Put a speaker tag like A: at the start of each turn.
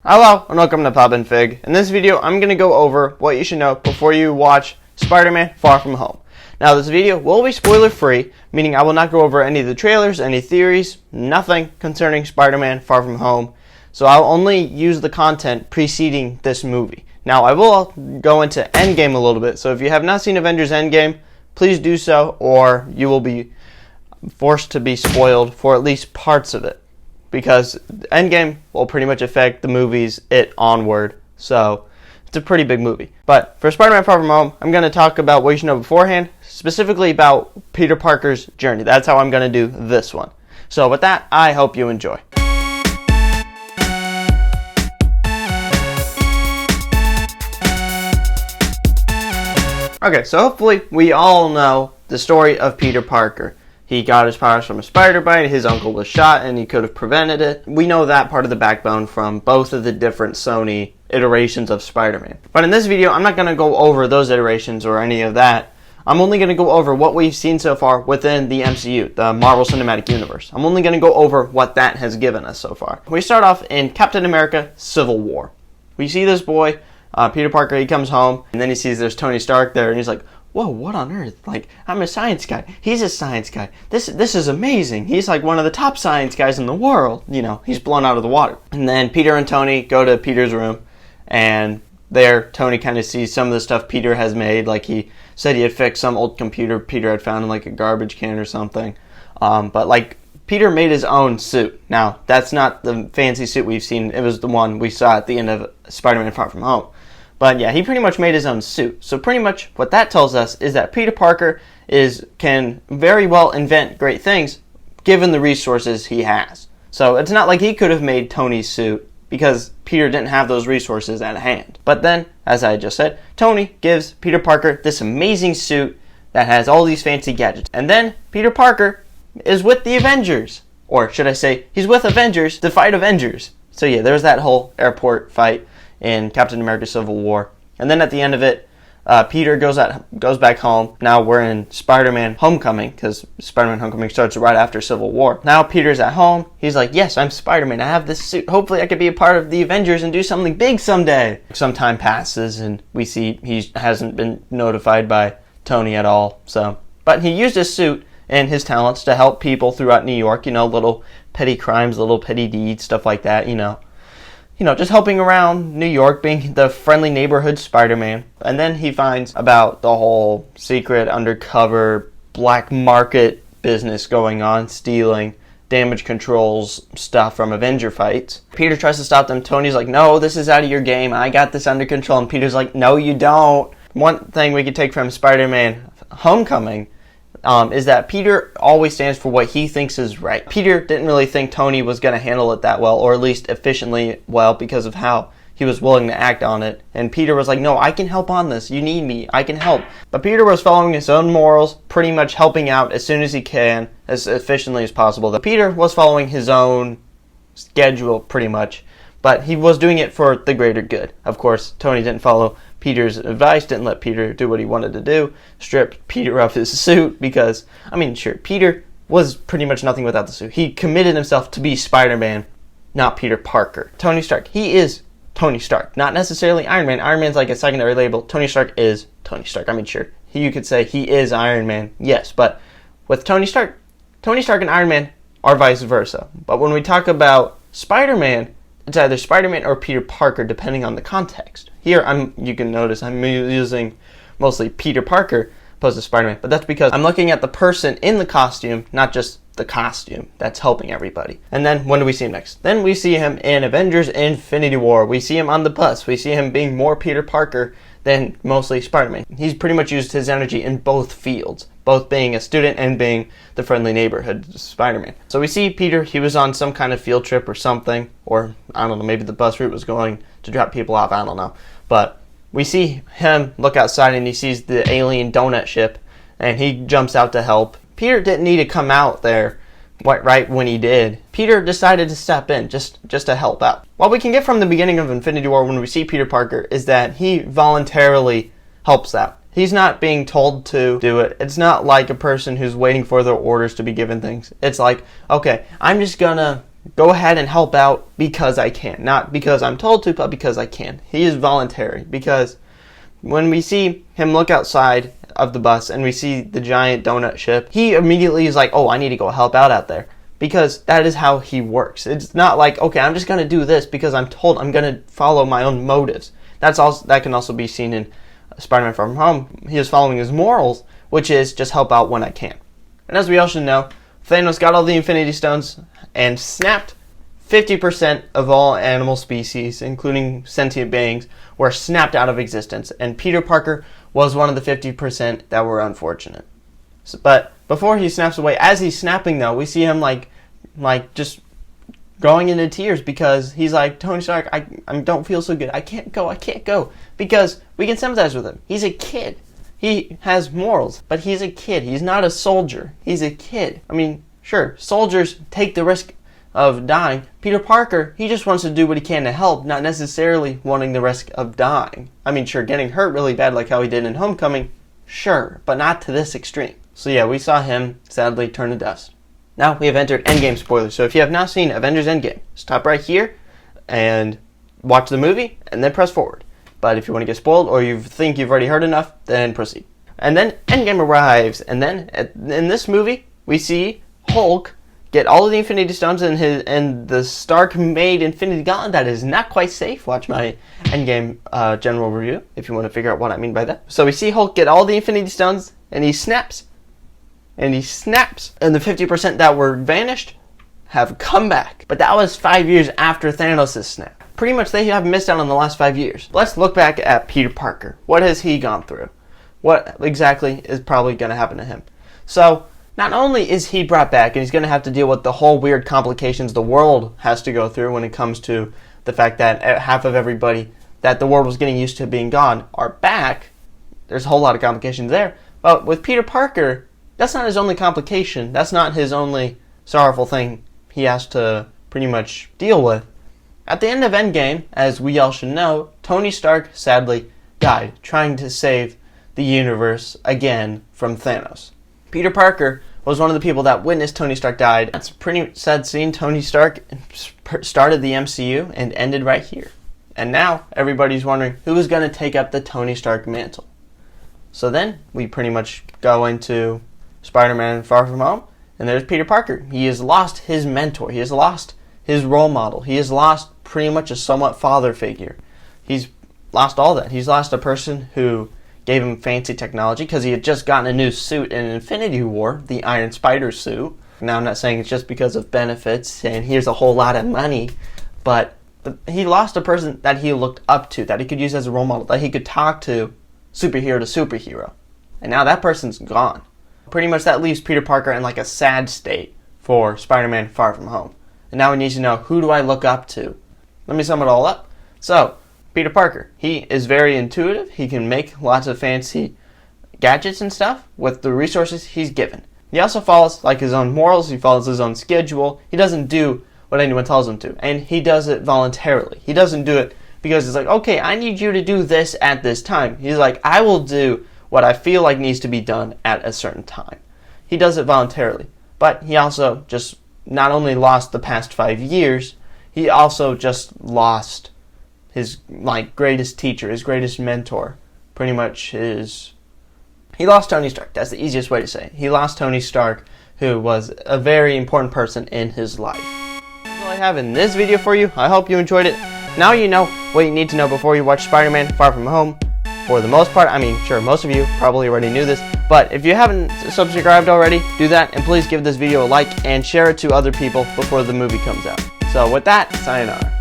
A: Hello and welcome to Pop and Fig. In this video, I'm going to go over what you should know before you watch Spider-Man Far From Home. Now, this video will be spoiler free, meaning I will not go over any of the trailers, any theories, nothing concerning Spider-Man Far From Home. So I'll only use the content preceding this movie. Now, I will go into Endgame a little bit, so if you have not seen Avengers Endgame, please do so, or you will be forced to be spoiled for at least parts of it. Because Endgame will pretty much affect the movies onward, so it's a pretty big movie. But for Spider-Man Far From Home, I'm going to talk about what you should know beforehand, specifically about Peter Parker's journey. That's how I'm going to do this one. So with that, I hope you enjoy. Okay, so hopefully we all know the story of Peter Parker. He got his powers from a spider bite, his uncle was shot, and he could have prevented it. We know that part of the backbone from both of the different Sony iterations of Spider-Man. But in this video, I'm not going to go over those iterations or any of that. I'm only going to go over what we've seen so far within the MCU, the Marvel Cinematic Universe. I'm only going to go over what that has given us so far. We start off in Captain America Civil War. We see this boy, Peter Parker, he comes home, and then he sees there's Tony Stark there, and he's like, whoa, what on earth? Like, I'm a science guy. He's a science guy. This is amazing. He's like one of the top science guys in the world. You know, he's blown out of the water. And then Peter and Tony go to Peter's room, and there Tony kind of sees some of the stuff Peter has made. Like, he said he had fixed some old computer Peter had found in like a garbage can or something. But like, Peter made his own suit. Now, that's not the fancy suit we've seen. It was the one we saw at the end of Spider-Man Far From Home. But yeah, he pretty much made his own suit. So pretty much what that tells us is that Peter Parker can very well invent great things given the resources he has. So it's not like he could have made Tony's suit because Peter didn't have those resources at hand. But then, as I just said, Tony gives Peter Parker this amazing suit that has all these fancy gadgets. And then Peter Parker is with the Avengers. Or should I say, he's with Avengers to fight Avengers. So yeah, there's that whole airport fight in Captain America Civil War. And then at the end of it, Peter goes back home. Now we're in Spider-Man Homecoming, because Spider-Man Homecoming starts right after Civil War. Now Peter's at home. He's like, yes, I'm Spider-Man. I have this suit. Hopefully I could be a part of the Avengers and do something big someday. Some time passes, and we see he hasn't been notified by Tony at all. But he used his suit and his talents to help people throughout New York. You know, little petty crimes, little petty deeds, stuff like that, you know, just helping around New York, being the friendly neighborhood Spider-Man. And then he finds about the whole secret, undercover, black market business going on, stealing damage controls stuff from Avenger fights. Peter tries to stop them. Tony's like, no, this is out of your game. I got this under control. And Peter's like, no, you don't. One thing we could take from Spider-Man Homecoming is that Peter always stands for what he thinks is right. Peter didn't really think Tony was going to handle it that well, or at least efficiently well, because of how he was willing to act on it. And Peter was like, no, I can help on this. You need me. I can help. But Peter was following his own morals, pretty much helping out as soon as he can, as efficiently as possible. Peter was following his own schedule, pretty much, but he was doing it for the greater good. Of course, Tony didn't follow Peter's advice, didn't let Peter do what he wanted to do, stripped Peter of his suit because, I mean, sure, Peter was pretty much nothing without the suit. He committed himself to be Spider-Man, not Peter Parker. Tony Stark, he is Tony Stark, not necessarily Iron Man. Iron Man's like a secondary label. Tony Stark is Tony Stark. I mean, sure, you could say he is Iron Man, yes, but with Tony Stark and Iron Man are vice versa. But when we talk about Spider-Man, it's either Spider-Man or Peter Parker, depending on the context. Here, you can notice I'm using mostly Peter Parker opposed to Spider-Man, but that's because I'm looking at the person in the costume, not just the costume that's helping everybody. And then, when do we see him next? Then we see him in Avengers Infinity War. We see him on the bus. We see him being more Peter Parker than mostly Spider-Man. He's pretty much used his energy in both fields, both being a student and being the friendly neighborhood Spider-Man. So we see Peter, he was on some kind of field trip or something, or I don't know, maybe the bus route was going to drop people off, I don't know. But we see him look outside and he sees the alien donut ship and he jumps out to help. Peter didn't need to come out there right when he did. Peter decided to step in just to help out. What we can get from the beginning of Infinity War when we see Peter Parker is that he voluntarily helps out. He's not being told to do it. It's not like a person who's waiting for their orders to be given things. It's like, okay, I'm just gonna go ahead and help out because I can. Not because I'm told to, but because I can. He is voluntary, because when we see him look outside of the bus and we see the giant donut ship, he immediately is like, oh, I need to go help out there. Because that is how he works. It's not like, okay, I'm just going to do this because I'm told. I'm going to follow my own motives. That can also be seen in Spider-Man Far From Home. He is following his morals, which is just help out when I can. And as we all should know, Thanos got all the Infinity Stones and snapped 50% of all animal species, including sentient beings, were snapped out of existence. And Peter Parker was one of the 50% that were unfortunate. But before he snaps away, as he's snapping though, we see him like just going into tears because he's like, Tony Stark, I don't feel so good. I can't go. Because we can sympathize with him. He's a kid. He has morals, but he's a kid. He's not a soldier. He's a kid. I mean, sure, soldiers take the risk of dying. Peter Parker, he just wants to do what he can to help, not necessarily wanting the risk of dying. I mean, sure, getting hurt really bad like how he did in Homecoming, sure, but not to this extreme. So yeah, we saw him sadly turn to dust. Now we have entered Endgame spoilers. So if you have not seen Avengers Endgame, stop right here and watch the movie and then press forward. But if you want to get spoiled or you think you've already heard enough, then proceed. And then Endgame arrives, and then in this movie we see Hulk get all of the Infinity Stones and the Stark-made Infinity Gauntlet that is not quite safe. Watch my Endgame general review if you want to figure out what I mean by that. So we see Hulk get all the Infinity Stones and he snaps. And the 50% that were vanished have come back. But that was 5 years after Thanos' snap. Pretty much they have missed out on the last 5 years. Let's look back at Peter Parker. What has he gone through? What exactly is probably going to happen to him? So, not only is he brought back and he's going to have to deal with the whole weird complications the world has to go through when it comes to the fact that half of everybody that the world was getting used to being gone are back. There's a whole lot of complications there. But with Peter Parker, that's not his only complication. That's not his only sorrowful thing he has to pretty much deal with. At the end of Endgame, as we all should know, Tony Stark sadly died trying to save the universe again from Thanos. Peter Parker was one of the people that witnessed Tony Stark died. That's a pretty sad scene. Tony Stark started the MCU and ended right here. And now everybody's wondering who is going to take up the Tony Stark mantle. So then we pretty much go into Spider-Man Far From Home, and there's Peter Parker. He has lost his mentor. He has lost his role model. He has lost pretty much a somewhat father figure. He's lost all that. He's lost a person who gave him fancy technology because he had just gotten a new suit in Infinity War, the Iron Spider suit. Now I'm not saying it's just because of benefits and here's a whole lot of money, but he lost a person that he looked up to, that he could use as a role model, that he could talk to superhero to superhero. And now that person's gone. Pretty much that leaves Peter Parker in like a sad state for Spider-Man Far From Home. And now we need to know, who do I look up to? Let me sum it all up. So, Peter Parker, he is very intuitive. He can make lots of fancy gadgets and stuff with the resources he's given. He also follows like his own morals. He follows his own schedule. He doesn't do what anyone tells him to. And he does it voluntarily. He doesn't do it because it's like, okay, I need you to do this at this time. He's like, I will do what I feel like needs to be done at a certain time. He does it voluntarily. But he also just not only lost the past 5 years, he also just lost his greatest teacher, his greatest mentor. Pretty much he lost Tony Stark. That's the easiest way to say it. He lost Tony Stark, who was a very important person in his life. That's all I have in this video for you. I hope you enjoyed it. Now you know what you need to know before you watch Spider-Man Far From Home. For the most part, I mean, sure, most of you probably already knew this, but if you haven't subscribed already, do that, and please give this video a like and share it to other people before the movie comes out. So with that, sayonara.